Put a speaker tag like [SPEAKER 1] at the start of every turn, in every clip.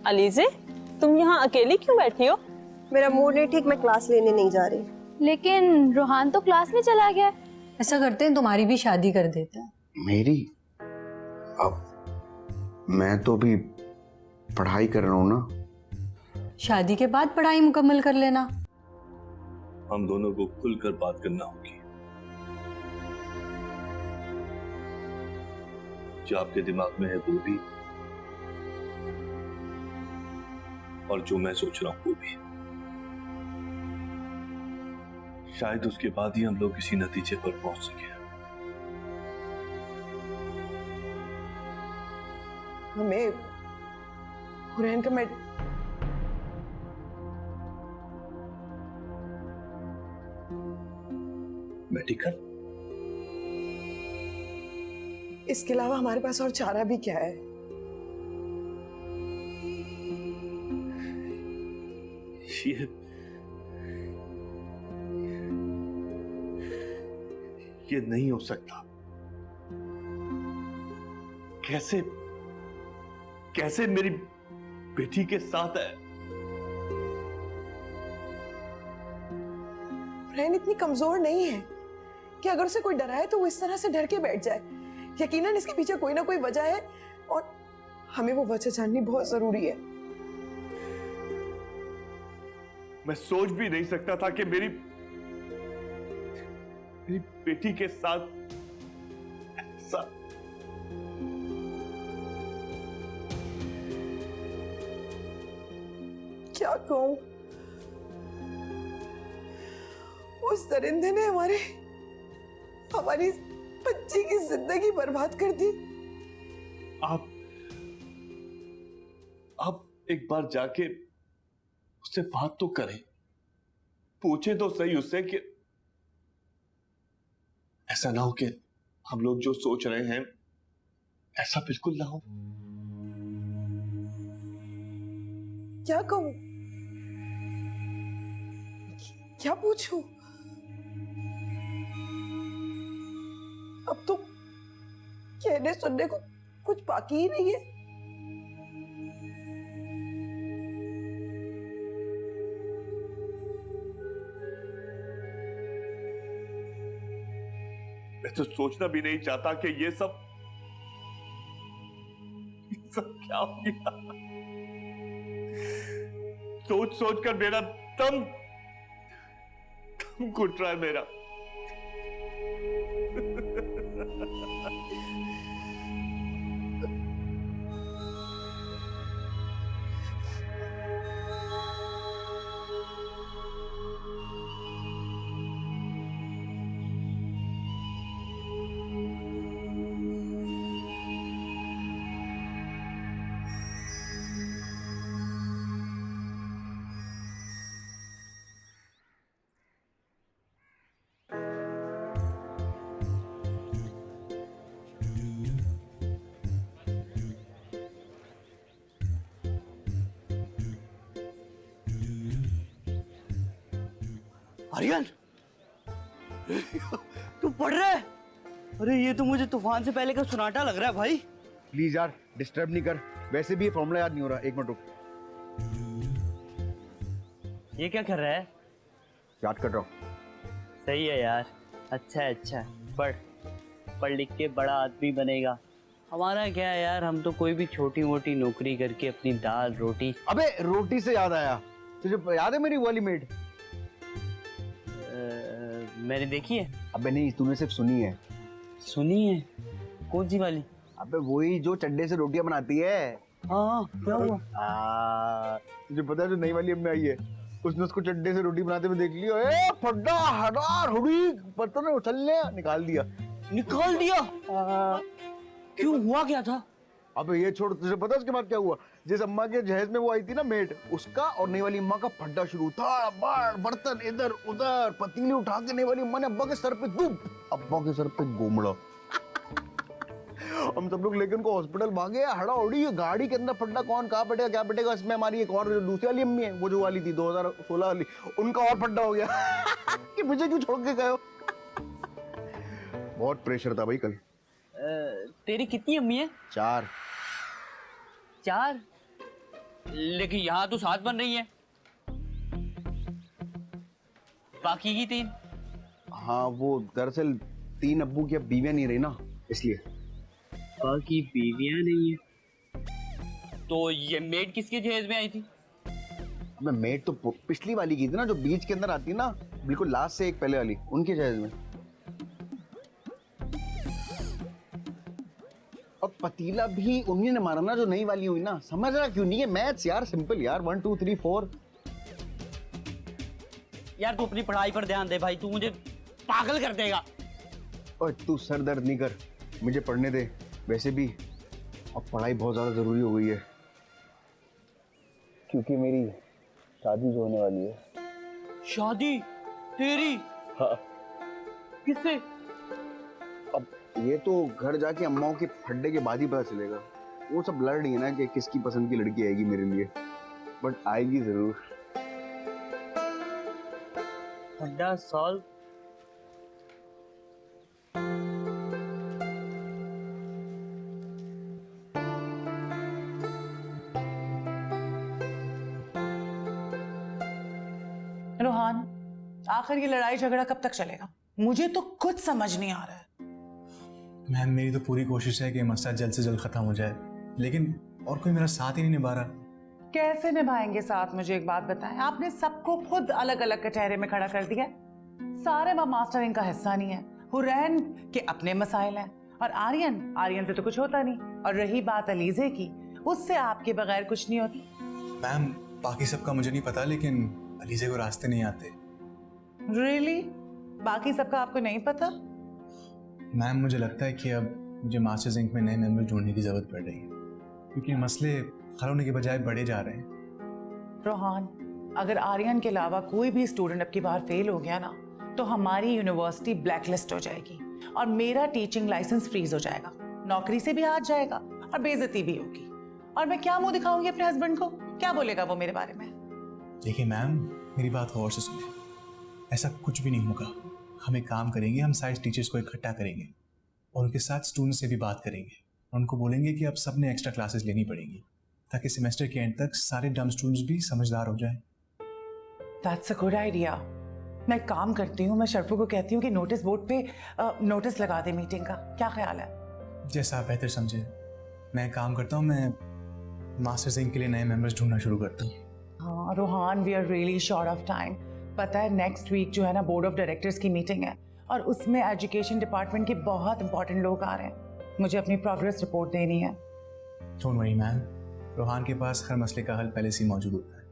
[SPEAKER 1] अलीज़े, तुम यहाँ अकेली क्यों बैठी हो?
[SPEAKER 2] मेरा मूड नहीं ठीक, मैं क्लास लेने नहीं जा रही।
[SPEAKER 3] लेकिन रोहान तो क्लास में चला गया।
[SPEAKER 4] ऐसा करते हैं, तुम्हारी भी शादी कर देते हैं।
[SPEAKER 5] मेरी? अब मैं तो भी पढ़ाई कर रहा हूँ ना।
[SPEAKER 4] शादी के बाद पढ़ाई मुकम्मल कर लेना।
[SPEAKER 6] हम दोनों को खुलकर बात करना होगी। जो आपके दिमाग में है वो भी, और जो मैं सोच रहा हूं वो भी। शायद उसके बाद ही हम लोग किसी नतीजे पर पहुंच सके।
[SPEAKER 2] हमें हुरैन का
[SPEAKER 6] मेडिकल,
[SPEAKER 2] इसके अलावा हमारे पास और चारा भी क्या है?
[SPEAKER 6] ये नहीं हो सकता। कैसे कैसे मेरी बेटी के साथ है?
[SPEAKER 2] हुरैन इतनी कमजोर नहीं है कि अगर उसे कोई डराए तो वो इस तरह से डर के बैठ जाए। यकीनन इसके पीछे कोई ना कोई वजह है और हमें वो वजह जाननी बहुत जरूरी है।
[SPEAKER 6] मैं सोच भी नहीं सकता था कि मेरी बेटी के साथ ऐसा।
[SPEAKER 2] क्या कहूं, उस दरिंदे ने हमारी बच्ची की जिंदगी बर्बाद कर दी।
[SPEAKER 6] आप एक बार जाके उससे बात तो करें, पूछे तो सही उससे कि ऐसा ना हो कि हम लोग जो सोच रहे हैं ऐसा बिल्कुल ना हो।
[SPEAKER 2] क्या कहूं, क्या पूछूं? अब तो कहने सुनने को कुछ बाकी ही नहीं है।
[SPEAKER 6] मैं तो सोचना भी नहीं चाहता कि ये सब क्या हो गया। सोच सोच कर मेरा दम घुट रहा है मेरा।
[SPEAKER 7] आर्यन, तू पढ़ रहा है? अरे ये तो मुझे तूफान से पहले का सुनाटा लग रहा है भाई।
[SPEAKER 5] प्लीज यार डिस्टर्ब नहीं कर, वैसे भी ये फॉर्मूला याद नहीं हो रहा। एक मिनट रुक।
[SPEAKER 7] ये क्या कर रहा है?
[SPEAKER 5] याद कर रहा हूँ।
[SPEAKER 7] सही है यार, अच्छा है, अच्छा। पढ़ पढ़ लिख के बड़ा आदमी बनेगा। हमारा क्या है यार, हम तो कोई भी छोटी मोटी नौकरी करके अपनी दाल रोटी।
[SPEAKER 5] अबे रोटी से याद आया, तुझे याद है मेरी वाली मेड?
[SPEAKER 7] मैंने देखी है।
[SPEAKER 5] अबे नहीं, तूने सिर्फ सुनी है।
[SPEAKER 7] सुनी है? कौन सी वाली?
[SPEAKER 5] अबे वही जो चड्डे से रोटियां बनाती है।
[SPEAKER 7] हाँ, क्या हुआ?
[SPEAKER 5] तुझे पता है जो नई वाली अम्मी आई है, उसने उसको चड्डे से रोटी बनाते हुए देख लिया। ए फड्डा हडार हुडी बर्तन में उछल लिया, निकाल दिया।
[SPEAKER 7] निकाल दिया? क्यों, हुआ क्या था?
[SPEAKER 5] अबे ये छोड़, तुझे पता है उसके बाद क्या हुआ? जिस अम्मा के जहेज में वो आई थी ना मेड, उसका और नई वाली अम्मा का फड्डा शुरू था। बर्तन इधर उधर, पतीली उठा के नई वाली अम्मा ने अब्बा के सर पे दूब, अब्बा के सर पे गोमड़ा। हम सब लोग लेकिन को हॉस्पिटल भागे, हड़ा उड़ी। गाड़ी के अंदर फड्डा कौन कहाँ बैठेगा क्या बैठेगा, इसमें हमारी एक और दूसरी वाली अम्मी है, वो जो वाली थी 2016 वाली, उनका और फड्डा हो गया कि मुझे क्यों छोड़ के गए हो। बहुत प्रेशर था भाई कल।
[SPEAKER 7] तेरी कितनी अम्मी है?
[SPEAKER 5] 4।
[SPEAKER 7] 4? लेकिन यहाँ तो 7 बन रही है, बाकी की 3।
[SPEAKER 5] हाँ वो दरअसल 3 अब्बू की अब बीवियां नहीं रही ना, इसलिए।
[SPEAKER 7] बाकी बीवियां नहीं है तो ये मेड किसके जहेज में आई थी?
[SPEAKER 5] मैं मेट तो पिछली वाली की थी ना, जो बीच के अंदर आती है ना, बिल्कुल लास्ट से एक पहले वाली, उनके जहेज में। और पतीला भी उन्हीं ने मारा ना जो नई वाली हुई ना। समझ रहा क्यों नहीं है? मैथ्स यार, सिंपल यार, 1 2 3 4।
[SPEAKER 7] यार तू अपनी पढ़ाई पर ध्यान दे भाई, तू मुझे पागल कर देगा।
[SPEAKER 5] ओए तू सर दर्द नहीं कर, मुझे पढ़ने दे। वैसे भी अब पढ़ाई बहुत ज्यादा जरूरी हो गई है, क्योंकि मेरी शादी जो होने वाली है।
[SPEAKER 7] शादी तेरी?
[SPEAKER 5] हाँ।
[SPEAKER 7] किससे?
[SPEAKER 5] अब ये तो घर जाके अम्माओं के फड्डे के बाद ही पता चलेगा। वो सब लड़ रही है ना कि किसकी पसंद की लड़की आएगी मेरे लिए, बट आएगी जरूर।
[SPEAKER 7] फड्डा सॉल्व।
[SPEAKER 8] रोहान, आखिर ये लड़ाई झगड़ा कब तक चलेगा? मुझे तो कुछ समझ नहीं आ रहा है।
[SPEAKER 9] मैम मेरी तो पूरी कोशिश है कि मसला जल्द से जल्द खत्म हो जाए, लेकिन और कोई मेरा साथ ही नहीं निभा रहा।
[SPEAKER 8] कैसे निभाएंगे साथ? मुझे एक बात बताएं, आपने सबको खुद अलग अलग कटहरे में खड़ा कर दिया। सारे माँ मास्टर इनका हिस्सा नहीं है। हुरैन के अपने मसाइल हैं, और आर्यन से तो कुछ होता नहीं। और रही बात अलीजे की, उससे आपके बगैर कुछ नहीं होती।
[SPEAKER 9] मैम बाकी सबका मुझे नहीं पता, लेकिन अलीजे को रास्ते नहीं आते।
[SPEAKER 8] रियली? बाकी सबका आपको नहीं पता?
[SPEAKER 9] मैम मुझे लगता है कि अब मुझे मास्टर्स इंक में नए मेंबर जोड़ने की जरूरत पड़ रही है, क्योंकि मसले हल होने के बजाय बढ़े जा रहे हैं।
[SPEAKER 8] रोहान, अगर आर्यन के अलावा कोई भी स्टूडेंट अब की बार फेल हो गया ना, तो हमारी यूनिवर्सिटी ब्लैकलिस्ट हो जाएगी और मेरा टीचिंग लाइसेंस फ्रीज हो जाएगा, नौकरी से भी हाथ जाएगा और बेइज्जती भी होगी। और मैं क्या मुंह दिखाऊंगी अपने हस्बैंड को? क्या बोलेगा वो मेरे बारे में?
[SPEAKER 9] देखिए मैम, मेरी बात गौर से सुने। ऐसा कुछ भी नहीं होगा। हम एक काम करेंगे, हम साइंस टीचर्स को इकट्ठा करेंगे और उनके साथ स्टूडेंट्स से भी बात करेंगे। उनको बोलेंगे कि अब सबने एक्स्ट्रा क्लासेस लेनी पड़ेंगी, ताकि सेमेस्टर के एंड तक सारे डम स्टूडेंट्स भी समझदार हो जाएं।
[SPEAKER 8] That's a good idea. मैं एक काम करती हूँ, मैं शर्फू को कहती हूँ कि नोटिस बोर्ड पे नोटिस लगा दे मीटिंग का। क्या ख्याल है?
[SPEAKER 9] जैसा आप बेहतर समझे। मैं एक काम करता हूँ, मैं मास्टर्स इंक के लिए नए मेंबर्स ढूंढना शुरू करता हूँ।
[SPEAKER 8] हाँ Rohan, we are really short of time. पता है नेक्स्ट वीक जो है ना, बोर्ड ऑफ डायरेक्टर्स की मीटिंग है और उसमें एजुकेशन डिपार्टमेंट के बहुत इंपॉर्टेंट लोग आ रहे हैं। मुझे अपनी प्रोग्रेस रिपोर्ट देनी है।
[SPEAKER 9] डोंट वरी मैम, रोहान के पास हर मसले का हल पहले से ही मौजूद होता है,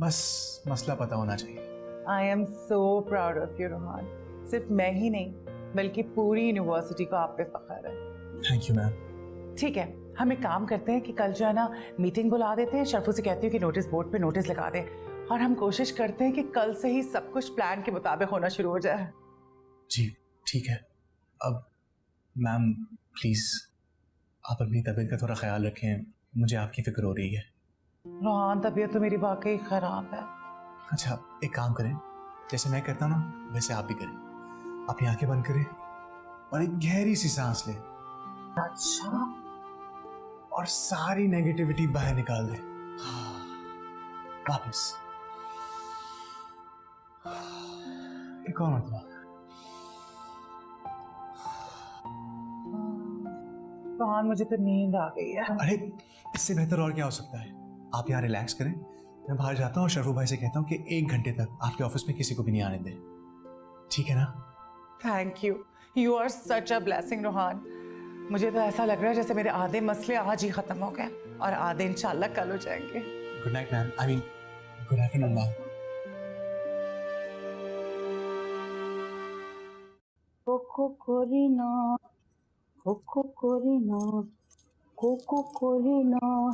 [SPEAKER 9] बस मसला पता होना चाहिए।
[SPEAKER 8] I am so proud of you Rohan. सिर्फ मैं ही नहीं बल्कि पूरी यूनिवर्सिटी को आप पे फख्र है।
[SPEAKER 9] Thank you ma'am.
[SPEAKER 8] ठीक है, हम एक काम करते हैं कि कल जो है ना मीटिंग बुला देते हैं। शर्फू से कहती हूँ कि नोटिस बोर्ड पे नोटिस लगा दे और हम कोशिश करते हैं कि कल से ही सब कुछ प्लान के मुताबिक होना शुरू हो जाए।
[SPEAKER 9] जी ठीक है। अब मैम प्लीज़ आप अपनी तबीयत का थोड़ा ख्याल रखें, मुझे आपकी फिक्र हो रही है।
[SPEAKER 8] रोहान, तबीयत तो मेरी वाकई खराब है।
[SPEAKER 9] अच्छा एक काम करें, जैसे मैं करता हूँ ना वैसे आप भी करें। अपनी आंखें बंद करें और एक गहरी सी सांस लें।
[SPEAKER 8] अच्छा?
[SPEAKER 9] और सारी नेगेटिविटी बाहर निकाल दें। वापस एक और मरतबा।
[SPEAKER 8] रोहान, मुझे तो नींद आ गई है।
[SPEAKER 9] अरे इससे बेहतर और क्या हो सकता है? आप यहाँ रिलैक्स करें, मैं बाहर जाता हूँ और शर्फू भाई से कहता हूँ कि 1 घंटे तक आपके ऑफिस में किसी को भी नहीं आने दें। ठीक है ना?
[SPEAKER 8] Thank you, you are such a blessing Rohan. मुझे तो ऐसा लग रहा है जैसे मेरे आधे मसले आज ही खत्म हो गए और आधे इंशाल्लाह कल हो जाएंगे।
[SPEAKER 9] Good night ma'am, I mean good afternoon ma'am.
[SPEAKER 3] Koko Korina, Koko Korina, Koko Korina,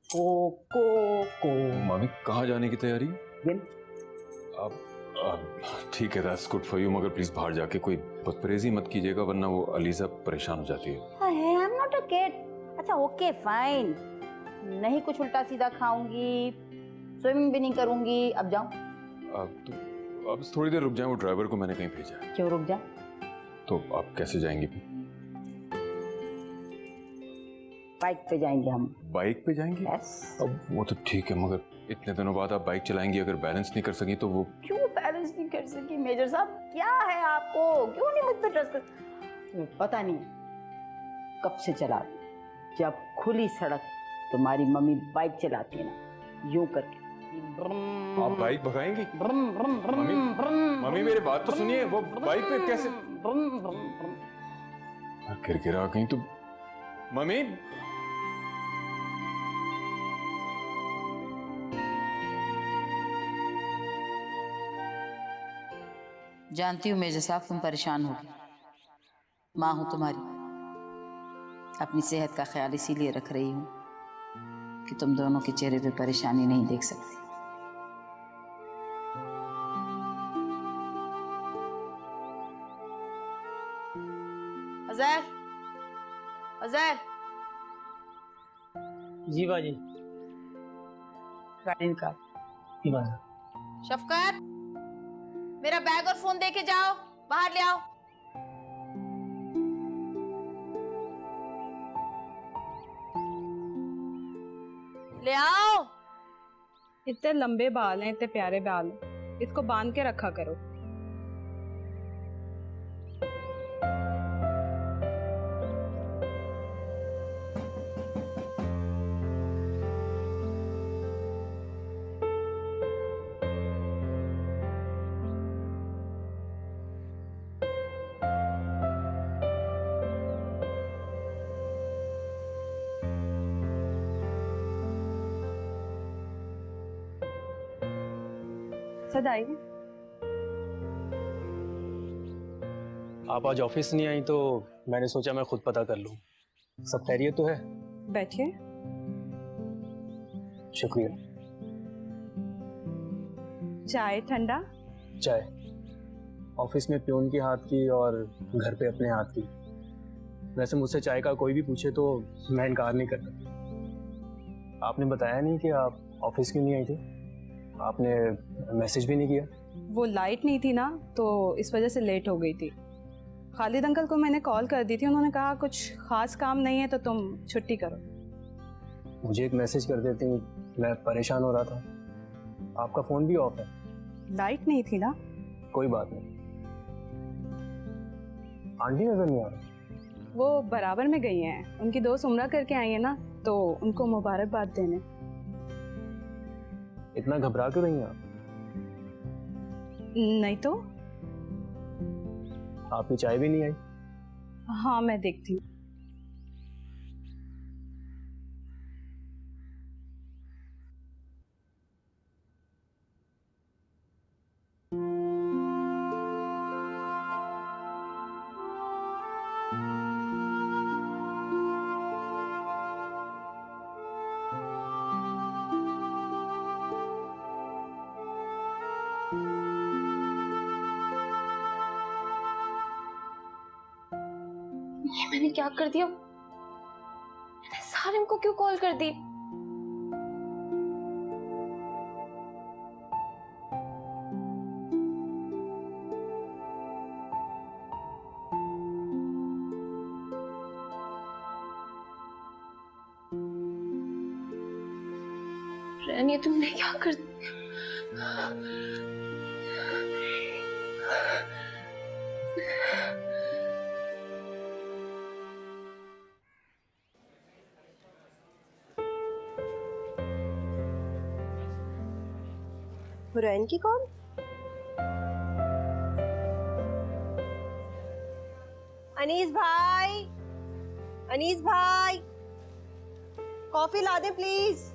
[SPEAKER 3] Koko को।
[SPEAKER 10] मामी कहाँ जाने की तैयारी?
[SPEAKER 7] जिम।
[SPEAKER 10] अब ठीक है, दैट्स गुड फॉर यू, मगर प्लीज बाहर जाके कोई बदपरहेजी मत कीजिएगा, वरना वो अलीजा परेशान हो जाती है।
[SPEAKER 3] I am not a kid. अच्छा ओके फाइन, नहीं कुछ उल्टा सीधा खाऊंगी, स्विमिंग भी नहीं करूंगी। अब जाऊं?
[SPEAKER 10] अब थोड़ी देर रुक जाएं, वो ड्राइवर को मैंने कहीं भेजा है।
[SPEAKER 3] क्यों रुक जा?
[SPEAKER 10] तो आप कैसे जाएंगी?
[SPEAKER 3] बाइक पे जाएंगे हम।
[SPEAKER 10] बाइक पे जाएंगी?
[SPEAKER 3] यस।
[SPEAKER 10] अब वो तो ठीक है, मगर इतने दिनों बाद आप बाइक चलाएंगी, अगर बैलेंस नहीं कर सकी तो वो।
[SPEAKER 3] क्यों बैलेंस नहीं कर सकी मेजर साहब? क्या है आपको, क्यों नहीं मुझ पे ट्रस्ट कर? तुम्हें पता नहीं कब से चला रही। जब खुली सड़क तुम्हारी मम्मी बाइक चलाती है ना, यूं करके।
[SPEAKER 10] आप बाइक भगाएंगी? मम्मी, मम्मी मेरी बात तो सुनिए, वो बाइक पे कैसे? गिरा गई तो मम्मी।
[SPEAKER 3] जानती हूँ मेजर साहब तुम परेशान हो, माँ हूं तुम्हारी, अपनी सेहत का ख्याल इसीलिए रख रही हूँ कि तुम दोनों के चेहरे पे परेशानी नहीं देख सकती। अजहर, अजहर।
[SPEAKER 7] जी बाजी।
[SPEAKER 3] गाड़ी निकाल।
[SPEAKER 7] जी बाजी।
[SPEAKER 3] शफकत, मेरा बैग और फोन देके जाओ, बाहर ले आओ। ले आओ।
[SPEAKER 1] इतने लंबे बाल हैं, इतने प्यारे बाल हैं, इसको बांध के रखा करो। सदाई,
[SPEAKER 11] आप आज ऑफिस नहीं आई तो मैंने सोचा मैं खुद पता कर लूं। सब खैरियत तो है?
[SPEAKER 1] बैठिए।
[SPEAKER 11] शुक्रिया।
[SPEAKER 1] चाय ठंडा?
[SPEAKER 11] चाय ऑफिस में प्यून के हाथ की और घर पे अपने हाथ की। वैसे मुझसे चाय का कोई भी पूछे तो मैं इनकार नहीं करता। आपने बताया नहीं कि आप ऑफिस क्यों नहीं आई थी? आपने मैसेज भी नहीं किया?
[SPEAKER 1] वो लाइट नहीं थी ना, तो इस वजह से लेट हो गई थी। खालिद अंकल को मैंने कॉल कर दी थी, उन्होंने कहा कुछ खास काम नहीं है तो तुम छुट्टी करो।
[SPEAKER 11] मुझे एक मैसेज कर देती, मैं परेशान हो रहा था। आपका फ़ोन भी ऑफ है।
[SPEAKER 1] लाइट नहीं थी ना।
[SPEAKER 11] कोई बात नहीं। आंटी नजर नहीं आ रही?
[SPEAKER 1] वो बराबर में गई हैं, उनकी दोस्त उम्रा करके आई है ना, तो उनको मुबारकबाद देने।
[SPEAKER 11] इतना घबरा क्यों रही हैं आप?
[SPEAKER 1] नहीं तो।
[SPEAKER 11] आपकी चाय भी नहीं आई?
[SPEAKER 1] हाँ मैं देखती हूँ।
[SPEAKER 12] ये मैंने क्या कर दिया? मैंने सारिम को क्यों कॉल कर दी? रैन, ये तुमने क्या कर दिया?
[SPEAKER 13] हुरैन की कॉल? अनीस भाई, अनीस भाई, कॉफी ला दे प्लीज।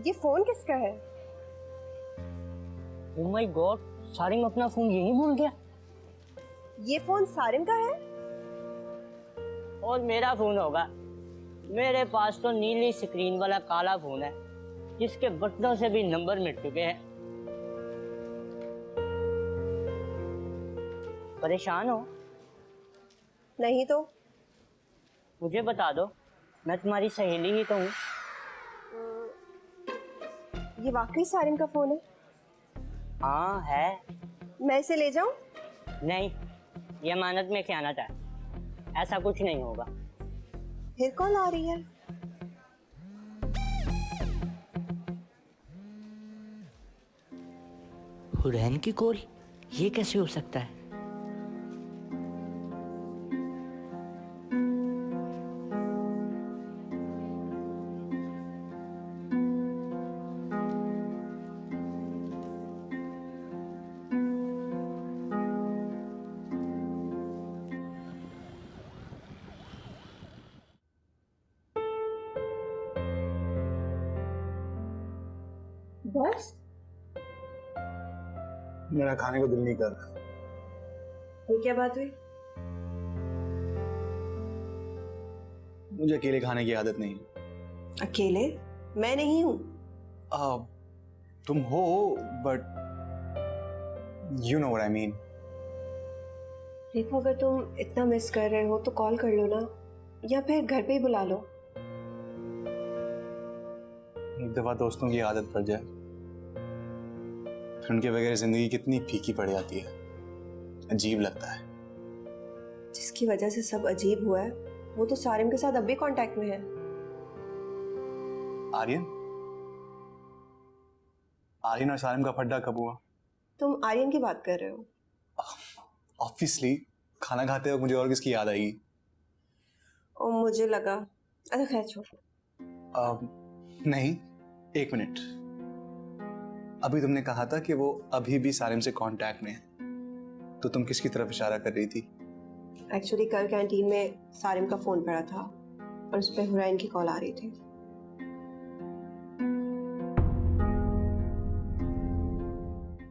[SPEAKER 13] ये फोन किसका है?
[SPEAKER 7] ओह माय गॉड, सारिम अपना फोन यहीं भूल गया।
[SPEAKER 13] ये फोन सारिम का है?
[SPEAKER 7] और मेरा फोन होगा। मेरे पास तो नीली स्क्रीन वाला काला फोन है जिसके बटनों से भी नंबर मिट चुके हैं। परेशान हो?
[SPEAKER 13] नहीं तो।
[SPEAKER 7] मुझे बता दो, मैं तुम्हारी सहेली ही तो हूँ।
[SPEAKER 13] ये वाकई सारिम का फोन है?
[SPEAKER 7] हाँ है।
[SPEAKER 13] मैं इसे ले जाऊं?
[SPEAKER 7] नहीं, ये अमानत में खयानत है, ऐसा कुछ नहीं होगा।
[SPEAKER 13] फिर कौन आ रही है?
[SPEAKER 7] हुरैन की कॉल? ये कैसे हो सकता है?
[SPEAKER 13] बस
[SPEAKER 9] मेरा खाने को दिल नहीं कर रहा।
[SPEAKER 13] ये क्या बात हुई?
[SPEAKER 9] मुझे अकेले खाने की आदत नहीं है।
[SPEAKER 13] अकेले? मैं नहीं हूं।
[SPEAKER 9] तुम हो, but you know what I mean.
[SPEAKER 13] देखो, अगर तुम इतना मिस कर रहे हो तो कॉल कर लो ना, या फिर घर पे ही बुला लो।
[SPEAKER 9] एक दफा दोस्तों की आदत पड़ जाए फिर उनके बगैर जिंदगी कितनी फीकी पड़ जाती है, अजीब लगता है।
[SPEAKER 13] जिसकी वजह से सब अजीब हुआ है वो तो सारिम के साथ अब भी कांटेक्ट में है।
[SPEAKER 9] आर्यन और सारिम का फड्डा कब हुआ?
[SPEAKER 13] तुम आर्यन की बात कर रहे हो?
[SPEAKER 9] ऑब्वियसली, खाना खाते वक्त मुझे और किसकी याद आएगी?
[SPEAKER 13] और मुझे लगा, अच्छा खैर छोड़।
[SPEAKER 9] नहीं, एक मिनट। अभी तुमने कहा था कि वो अभी भी सारिम से कांटेक्ट में है, तो तुम किसकी तरफ इशारा कर रही थी?
[SPEAKER 13] एक्चुअली कल कैंटीन में सारिम का फोन पड़ा था और उस पर हुरैन की कॉल आ रही थी।